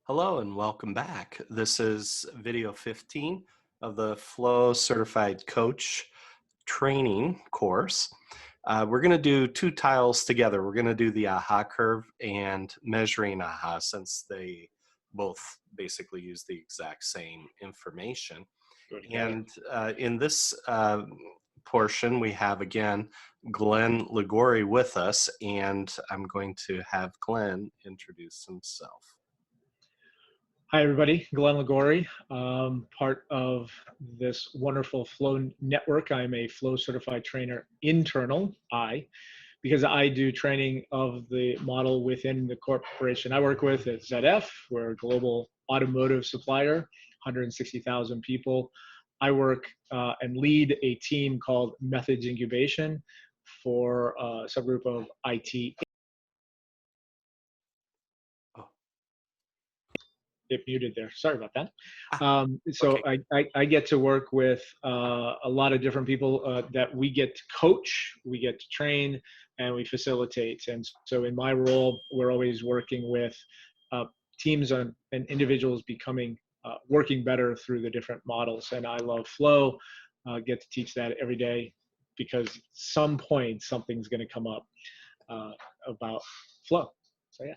Hello and welcome back. This is video 15 of the Flow Certified Coach training course. We're going to do two tiles together. We're going to do the AHA curve and measuring AHA, since they both basically use the exact same information. And in this portion, we have again Glenn Ligori with us, and I'm going to have Glenn introduce himself. Hi, everybody. Glenn Ligori, part of this wonderful Flow network. I'm a Flow certified trainer internal, because I do training of the model within the corporation I work with at ZF. We're a global automotive supplier, 160,000 people. I work and lead a team called Methods Incubation for a subgroup of IT. It muted there. Sorry about that. So Okay. I get to work with a lot of different people that we get to coach, we get to train, and we facilitate. And so in my role, we're always working with teams and individuals becoming working better through the different models. And I love Flow, get to teach that every day, because at some point something's going to come up about Flow. So yeah.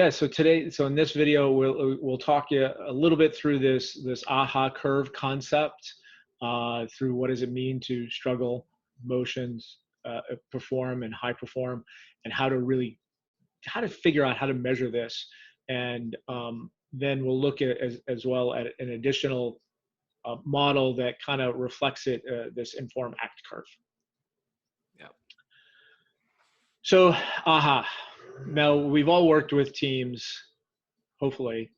So in this video, we'll talk you a little bit through this AHA curve concept, through what does it mean to struggle, motions, perform, and high perform, and how to figure out how to measure this. And then we'll look at as well at an additional model that kind of reflects it, this inform act curve. Yeah. So AHA. Now, we've all worked with teams, hopefully,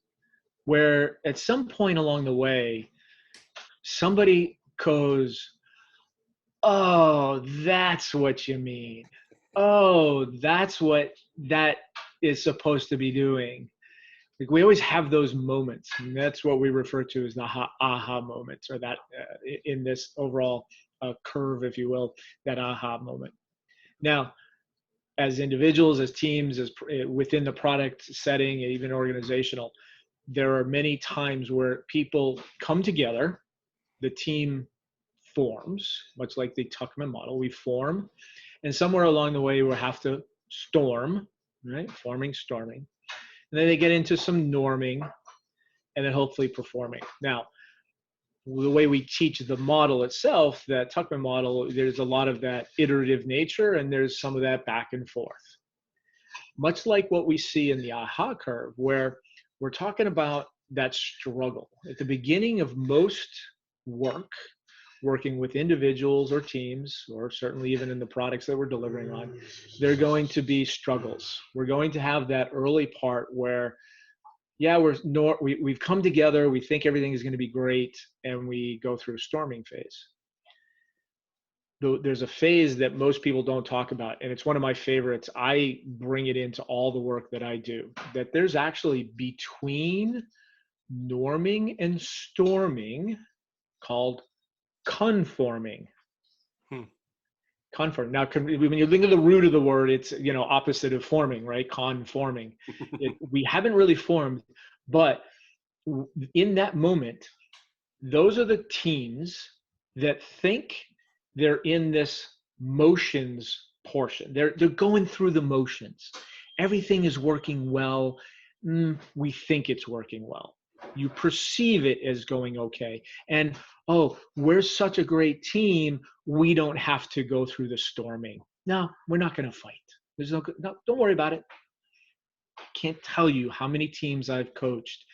where at some point along the way, somebody goes, "Oh, that's what you mean. Oh, that's what that is supposed to be doing." Like, we always have those moments, and that's what we refer to as the aha moments, or that in this overall curve, if you will, that aha moment. Now, as individuals, as teams, as within the product setting, even organizational, there are many times where people come together, the team forms, much like the Tuckman model, we form, and somewhere along the way we have to storm, right? Forming, storming. And then they get into some norming, and then hopefully performing. Now, the way we teach the model itself, that Tuckman model, there's a lot of that iterative nature, and there's some of that back and forth. Much like what we see in the AHA curve, where we're talking about that struggle. At the beginning of most working with individuals or teams, or certainly even in the products that we're delivering on, there are going to be struggles. We're going to have that early part where, yeah, we've come together, we think everything is going to be great, and we go through a storming phase. There's a phase that most people don't talk about, and it's one of my favorites. I bring it into all the work that I do, that there's actually between norming and storming, called conforming. Conform. Now, when you think of the root of the word, it's, opposite of forming, right? Conforming. We haven't really formed, but in that moment, those are the teams that think they're in this motions portion. They're going through the motions. Everything is working well. We think it's working well. You perceive it as going okay. And, oh, we're such a great team, we don't have to go through the storming. No, we're not going to fight. There's no, don't worry about it. I can't tell you how many teams I've coached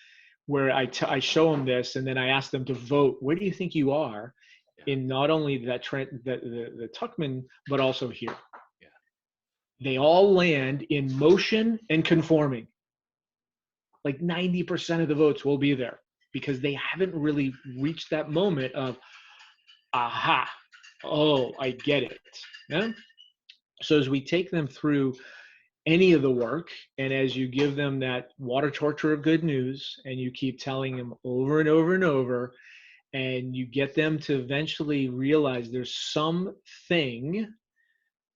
where I show them this, and then I ask them to vote. Where do you think you are in not only that the Tuckman, but also here? Yeah. They all land in motion and conforming. Like 90% of the votes will be there, because they haven't really reached that moment of, aha, oh, I get it. Yeah? So as we take them through any of the work, and as you give them that water torture of good news, and you keep telling them over and over and over, and you get them to eventually realize there's something,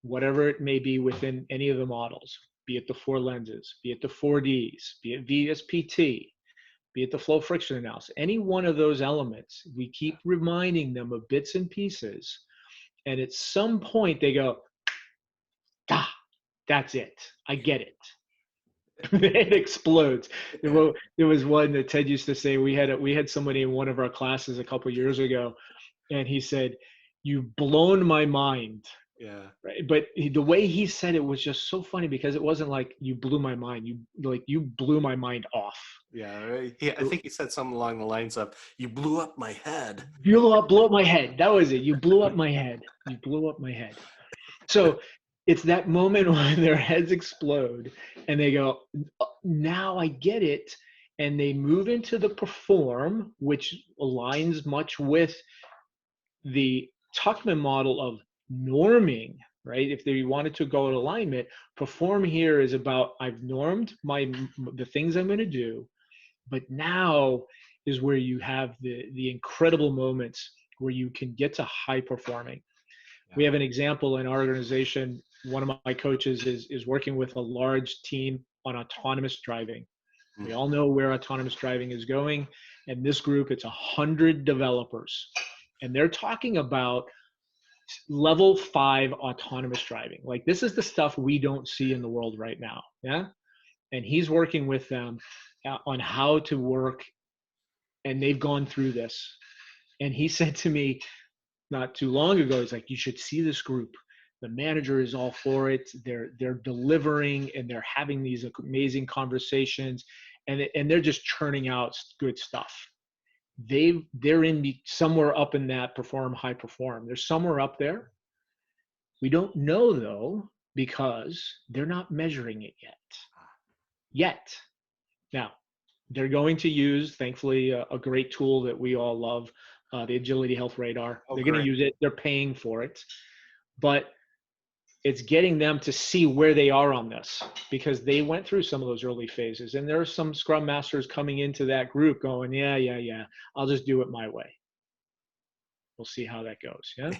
whatever it may be within any of the models, be it the 4 lenses, be it the 4Ds, be it VSPT, be it the flow friction analysis, any one of those elements, we keep reminding them of bits and pieces. And at some point they go, ah, that's it. I get it. It explodes. Yeah. There was one that Ted used to say, we had somebody in one of our classes a couple of years ago, and he said, "You've blown my mind." Yeah. Right? But the way he said it was just so funny, because it wasn't like you blew my mind. You blew my mind off. Yeah. Right. I think he said something along the lines of, "You blew up my head." Blew up my head. That was it. You blew up my head. You blew up my head. So it's that moment when their heads explode and they go, now I get it. And they move into the perform, which aligns much with the Tuckman model of norming, right? If they wanted to go in alignment, perform here is about, I've normed the things I'm going to do, but now is where you have the incredible moments where you can get to high performing. We have an example in our organization. One of my coaches is working with a large team on autonomous driving. We all know where autonomous driving is going. And this group, it's 100 developers. And they're talking about level 5 autonomous driving. Like, this is the stuff we don't see in the world right now. Yeah. And he's working with them on how to work. And they've gone through this. And he said to me not too long ago, he's like, you should see this group. The manager is all for it. They're delivering, and they're having these amazing conversations, and they're just churning out good stuff. They're in somewhere up in that perform, high perform. They're somewhere up there. We don't know though, because they're not measuring it yet. Now, they're going to use, thankfully, a great tool that we all love, the Agility Health Radar. They're going to use it. They're paying for it. But it's getting them to see where they are on this, because they went through some of those early phases. And there are some Scrum Masters coming into that group going, yeah, I'll just do it my way. We'll see how that goes. Yeah.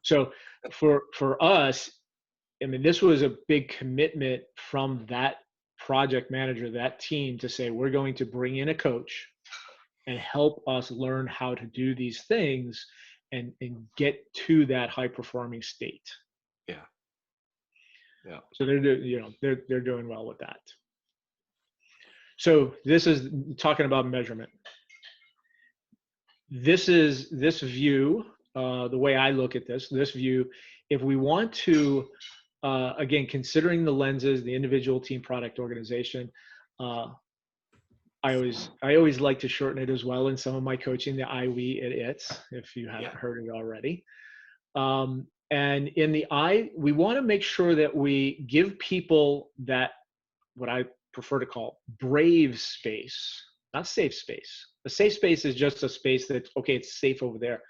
So for us, I mean, this was a big commitment from that project manager, that team, to say, we're going to bring in a coach and help us learn how to do these things and get to that high performing state. Yeah. Yeah. So they're doing well with that. So this is talking about measurement. This view, the way I look at this view, if we want to, again, considering the lenses, the individual, team, product, organization, I always like to shorten it as well in some of my coaching, the I, we, it's, if you haven't heard it already. And in the I, we want to make sure that we give people that, what I prefer to call brave space, not safe space. A safe space is just a space that's, okay, it's safe over there.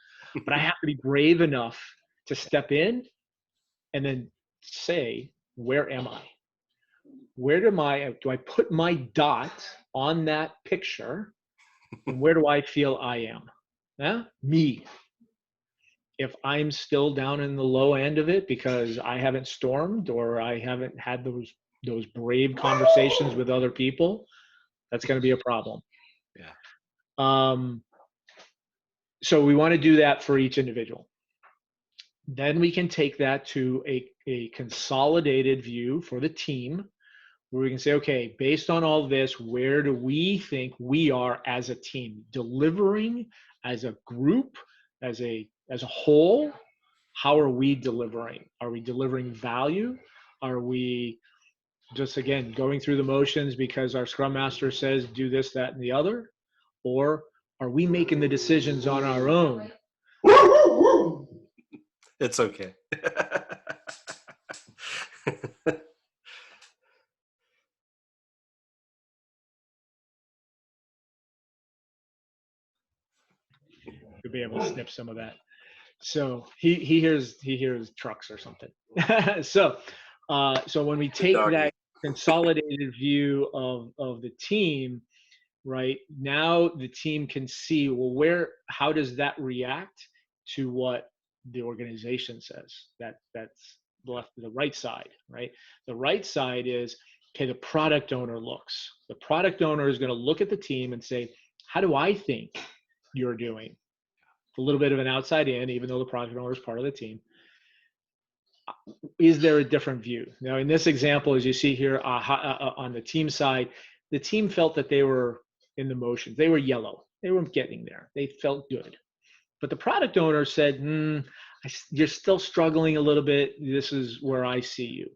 But I have to be brave enough to step in and then say, where am I? Where do I put my dot on that picture? And where do I feel I am? Yeah? Me. If I'm still down in the low end of it because I haven't stormed or I haven't had those brave conversations with other people, that's going to be a problem. Yeah. So we want to do that for each individual. Then we can take that to a consolidated view for the team, where we can say, okay, based on all this, where do we think we are as a team, delivering as a group, as a whole? How are we delivering? Are we delivering value? Are we just, again, going through the motions because our Scrum Master says do this, that, and the other? Or are we making the decisions on our own? It's okay. You'll be able to snip some of that. So he hears trucks or something. So when we take that consolidated view of the team, right, now the team can see, well, how does that react to what the organization says? That's the right side, right? The right side is, okay, the product owner looks. The product owner is going to look at the team and say, how do I think you're doing? A little bit of an outside in, even though the product owner is part of the team. Is there a different view? Now, in this example, as you see here on the team side, the team felt that they were in the motions. They were yellow. They weren't getting there. They felt good. But the product owner said, you're still struggling a little bit. This is where I see you.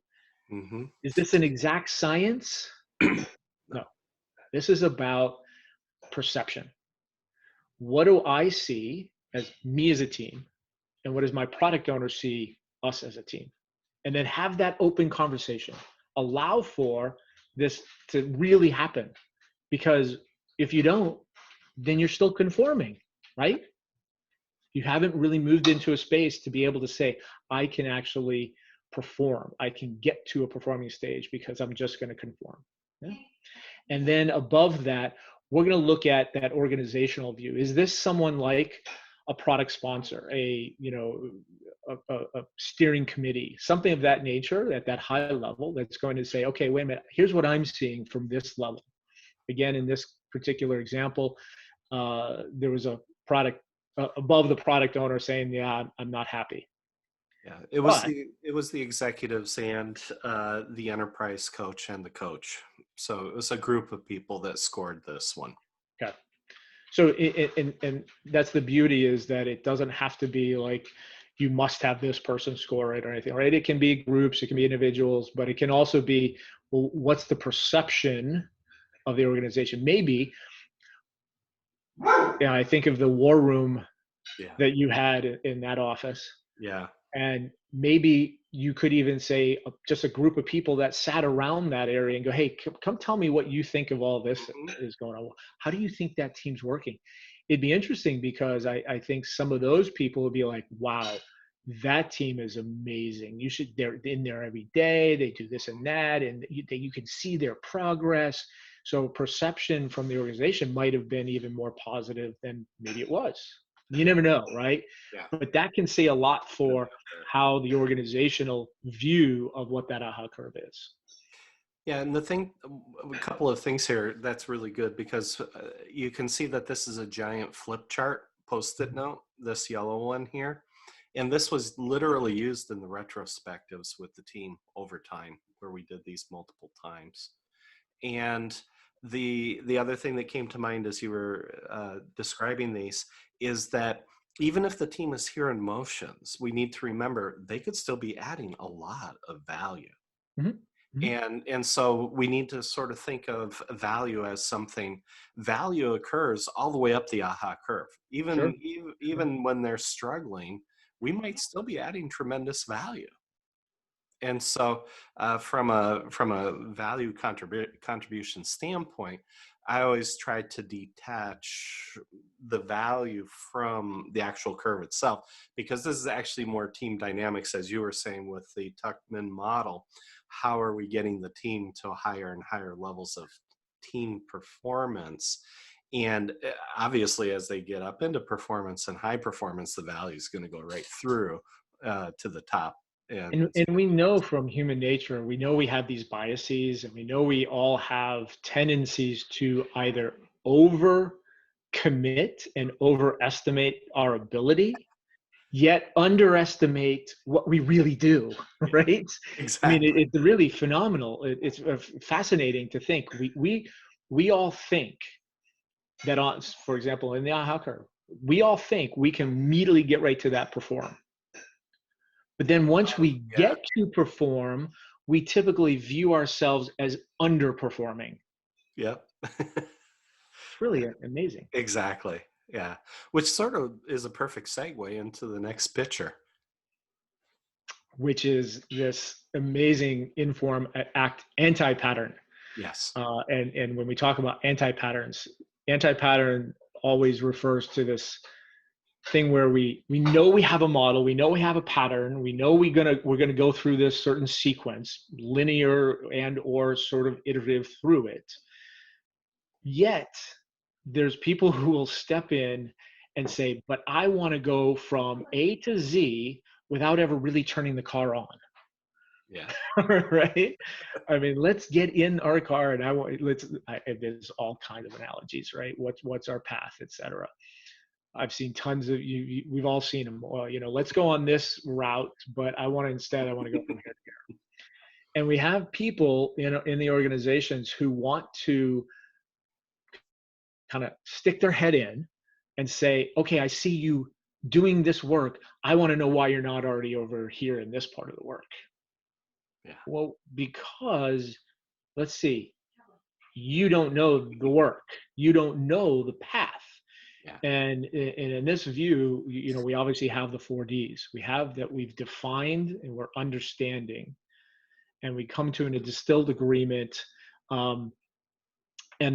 Mm-hmm. Is this an exact science? No. This is about perception. What do I see as me as a team? And what does my product owner see us as a team? And then have that open conversation. Allow for this to really happen. Because if you don't, then you're still conforming, right? You haven't really moved into a space to be able to say, I can actually perform. I can get to a performing stage because I'm just going to conform. Yeah? And then above that, we're going to look at that organizational view. Is this someone like a product sponsor, a steering committee, something of that nature at that high level that's going to say, okay, wait a minute, here's what I'm seeing from this level. Again, in this particular example, there was a product above the product owner saying, yeah, I'm not happy. Yeah, it was the executives and the enterprise coach and the coach. So it was a group of people that scored this one. Okay. So and that's the beauty, is that it doesn't have to be like you must have this person score it or anything, right? It can be groups, it can be individuals, but it can also be, well, what's the perception of the organization? Maybe, yeah, I think of the war room that you had in that office. Yeah. And maybe you could even say just a group of people that sat around that area and go, hey, come tell me what you think of all this is going on. How do you think that team's working? It'd be interesting, because I think some of those people would be like, wow, that team is amazing. They're in there every day. They do this and that, and you can see their progress. So perception from the organization might have been even more positive than maybe it was. You never know, right? Yeah. But that can say a lot for how the organizational view of what that AHA curve is. Yeah, and a couple of things here that's really good, because you can see that this is a giant flip chart post-it note, this yellow one here. And this was literally used in the retrospectives with the team over time, where we did these multiple times. And the other thing that came to mind as you were describing these is that even if the team is here in motions, we need to remember they could still be adding a lot of value. Mm-hmm. Mm-hmm. And so we need to sort of think of value as something. Value occurs all the way up the AHA curve. Even when they're struggling, we might still be adding tremendous value. And so from a value contribution standpoint, I always try to detach the value from the actual curve itself, because this is actually more team dynamics, as you were saying with the Tuckman model. How are we getting the team to higher and higher levels of team performance? And obviously, as they get up into performance and high performance, the value is going to go right through to the top. And we know from human nature, we know we have these biases, and we know we all have tendencies to either over commit and overestimate our ability, yet underestimate what we really do, right? Exactly. I mean, it's really phenomenal. It's fascinating to think. We all think that on, for example, in the AHA curve, we all think we can immediately get right to that perform. But then once we get to perform, we typically view ourselves as underperforming. Yep. It's really amazing. Exactly. Yeah. Which sort of is a perfect segue into the next picture. Which is this amazing inform act anti-pattern. Yes. And when we talk about anti-patterns, anti-pattern always refers to this thing where we know we have a model, we know we have a pattern, we know we're gonna go through this certain sequence, linear and or sort of iterative through it. Yet there's people who will step in and say, but I want to go from A to Z without ever really turning the car on. Yeah. right? I mean, let's get in our car and there's all kinds of analogies, right? What's our path, etc. I've seen tons of we've all seen them. Well, let's go on this route, but I want to go from here to here. And we have people in the organizations who want to kind of stick their head in and say, okay, I see you doing this work. I want to know why you're not already over here in this part of the work. Yeah. Well, because let's see, you don't know the work, you don't know the path. Yeah. And in this view, we obviously have the 4Ds. We have that we've defined and we're understanding, and we come to a distilled agreement. And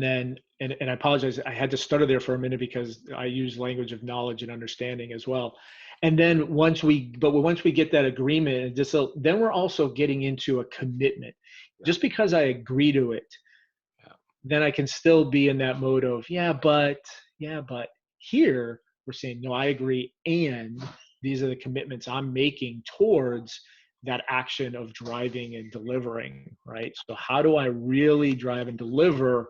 then, and I apologize, I had to stutter there for a minute because I use language of knowledge and understanding as well. And then once we get that agreement, then we're also getting into a commitment. Yeah. Just because I agree to it, then I can still be in that mode of, yeah, but here we're saying, no, I agree. And these are the commitments I'm making towards that action of driving and delivering, right? So how do I really drive and deliver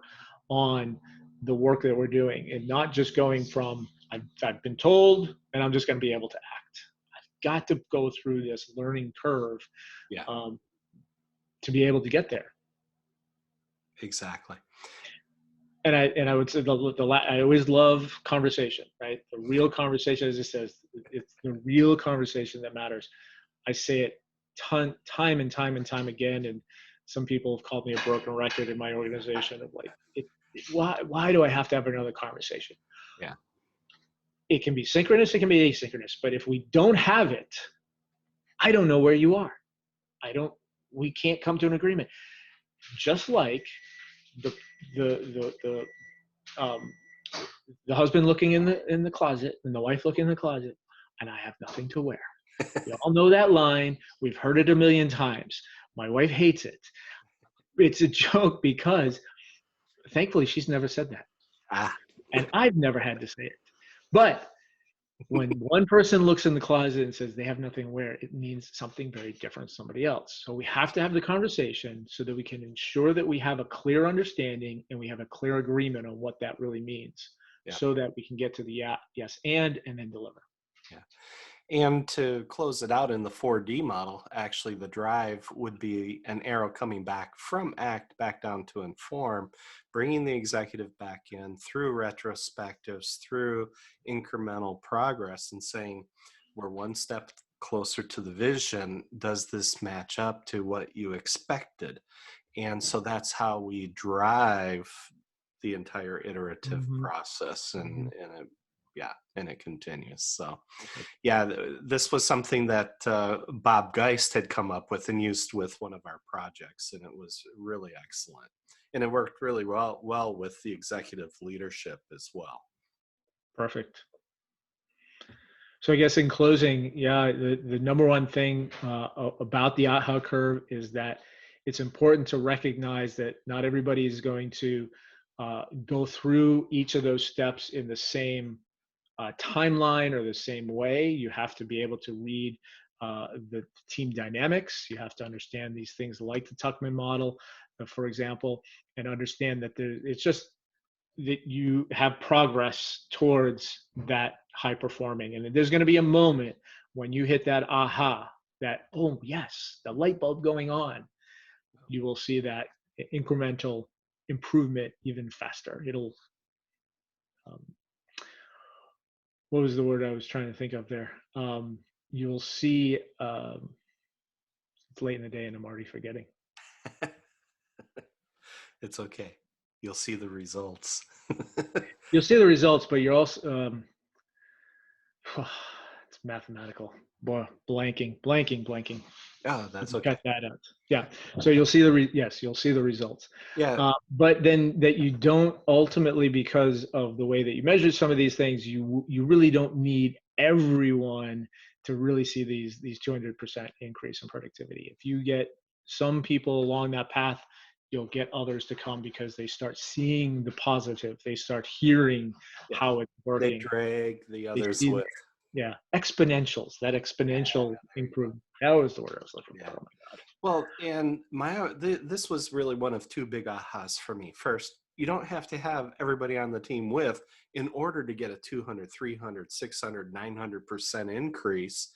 on the work that we're doing, and not just going from, I've been told and I'm just going to be able to act. I've got to go through this learning curve to be able to get there. Exactly. And I would say I always love conversation, right? The real conversation, as it says, it's the real conversation that matters. I say it time and time again, and some people have called me a broken record in my organization of like, why do I have to have another conversation? Yeah. It can be synchronous, it can be asynchronous, but if we don't have it, I don't know where you are. We can't come to an agreement. Just like the husband looking in the closet and the wife looking in the closet, and I have nothing to wear. We all know that line. We've heard it a million times. My wife hates it. It's a joke because thankfully she's never said that. And I've never had to say it. But when one person looks in the closet and says they have nothing to wear, it means something very different to somebody else. So we have to have the conversation so that we can ensure that we have a clear understanding and we have a clear agreement on what that really means, so that we can get to the yes and then deliver. Yeah. And to close it out in the 4D model, actually the drive would be an arrow coming back from act back down to inform, bringing the executive back in through retrospectives, through incremental progress, and saying, we're one step closer to the vision. Does this match up to what you expected? And so that's how we drive the entire iterative process, and it continues. So this was something that Bob Geist had come up with and used with one of our projects, and it was really excellent, and it worked really well with the executive leadership as well. Perfect. So I guess in closing, the number one thing about the AHA curve is that it's important to recognize that not everybody is going to go through each of those steps in the same timeline or the same way. You have to be able to read the team dynamics. You have to understand these things like the Tuckman model, for example, and understand that it's just that you have progress towards that high performing. And there's going to be a moment when you hit that aha, that, oh yes, the light bulb going on. You will see that incremental improvement even faster. It'll, what was the word I was trying to think of there? You'll see, it's late in the day and I'm already forgetting. It's okay. You'll see the results. You'll see the results, but you're also, it's mathematical. Boy, blanking. Oh, that's okay. Cut that out. Yeah. So you'll see you'll see the results. Yeah. But then that you don't ultimately, because of the way that you measure some of these things, you really don't need everyone to really see these 200% increase in productivity. If you get some people along that path, you'll get others to come because they start seeing the positive. They start hearing how it's working. They drag the others with. Yeah, exponentials. That exponential improvement. That was the word I was looking for. Oh my God. Well, and this was really one of two big ahas for me. First, you don't have to have everybody on the team with in order to get a 200, 300, 600, 900% increase.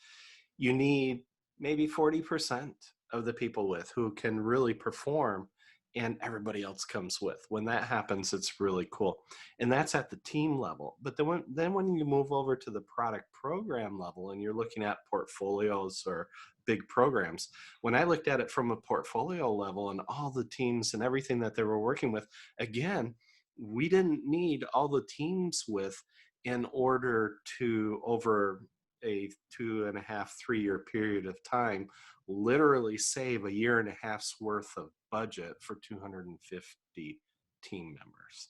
You need maybe 40% of the people with who can really perform, and everybody else comes with. When that happens, it's really cool. And that's at the team level. But then when you move over to the product program level and you're looking at portfolios or big programs, when I looked at it from a portfolio level and all the teams and everything that they were working with, again, we didn't need all the teams with in order to, over a 2.5, 3 year period of time, literally save a year and a half's worth of budget for 250 team members.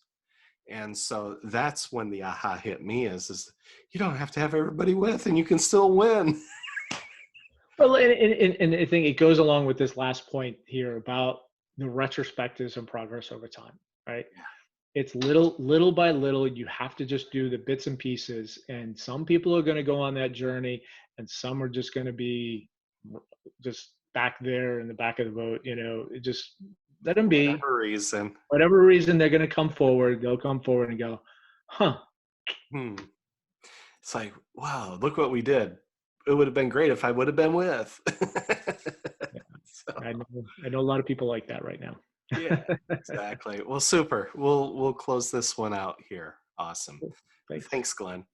And so that's when the aha hit me is you don't have to have everybody with and you can still win. Well, and I think it goes along with this last point here about the retrospectives and progress over time, right? Yeah. It's little by little. You have to just do the bits and pieces, and some people are going to go on that journey, and some are just going to be just back there in the back of the boat. Just let them be. Whatever reason. Whatever reason they're going to come forward, they'll come forward and go, huh. It's like, wow, look what we did. It would have been great if I would have been with. Yeah. So. I know a lot of people like that right now. Yeah, exactly. Well, super. We'll close this one out here. Awesome. Thanks. Thanks, Glenn.